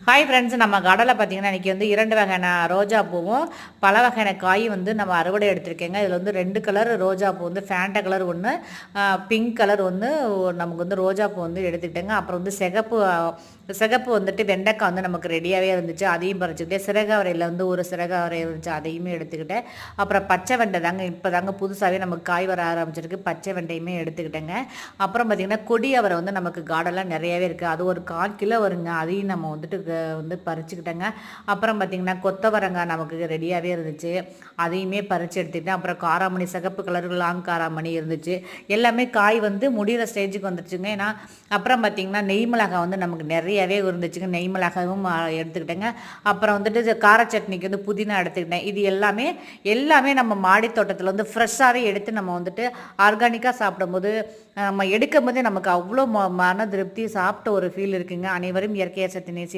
Hi friends, நம்ம கடலை பார்த்தீங்கன்னா இன்றைக்கி வந்து 2 வகையான ரோஜா பூவும் பல வகையான காய் வந்து நம்ம அறுவடை எடுத்திருக்கேங்க. இதில் வந்து 2 கலர் ரோஜா பூ வந்து ஃபேண்டா கலர் ஒன்று, பிங்க் கலர் ஒன்று, நமக்கு வந்து ரோஜா பூ வந்து எடுத்துக்கிட்டேங்க. அப்புறம் வந்து சிகப்பு வந்துட்டு வெண்டைக்காய் வந்து நமக்கு ரெடியாகவே இருந்துச்சு, அதையும் பறிச்சுக்கிட்டேன். சிறகவரையில் வந்து ஒரு சிறகவரை இருந்துச்சு, அதையுமே எடுத்துக்கிட்டேன். அப்புறம் பச்சை வெண்டை தாங்க இப்போ தாங்க புதுசாகவே நமக்கு காய் வர ஆரம்பிச்சிருக்கு, பச்சை வெண்டையுமே எடுத்துக்கிட்டேங்க. அப்புறம் பார்த்திங்கன்னா கொடி அவரை வந்து நமக்கு காடெல்லாம் நிறையாவே இருக்குது, அது ஒரு 1/4 கிலோ வருங்க, அதையும் நம்ம வந்துட்டு வந்து பறிச்சுக்கிட்டேங்க. அப்புறம் பார்த்திங்கன்னா கொத்தவரங்காய் நமக்கு ரெடியாகவே இருந்துச்சு, அதையுமே பறித்து எடுத்துக்கிட்டேன். அப்புறம் காராமணி, சிகப்பு கலர் லாங் காராமணி இருந்துச்சு. எல்லாமே காய் வந்து முடிகிற ஸ்டேஜுக்கு வந்துச்சுங்க. ஏன்னா அப்புறம் பார்த்திங்கன்னா நெய் மிளகாய் வந்து நமக்கு நிறையவே இருந்துச்சுங்க, நெய் மிளகாயும் எடுத்துக்கிட்டேங்க. அப்புறம் வந்துட்டு கார சட்னிக்கு வந்து புதினா எடுத்துக்கிட்டேன். இது எல்லாமே நம்ம மாடி தோட்டத்தில் வந்து ஃப்ரெஷ்ஷாகவே எடுத்து நம்ம வந்துட்டு ஆர்கானிக்காக சாப்பிடும்போது நம்ம எடுக்கும் போதே நமக்கு அவ்வளோ மன திருப்தி, சாப்பிட்ட ஒரு ஃபீல் இருக்குங்க. அனைவரும் இயற்கையை சத்து நேசி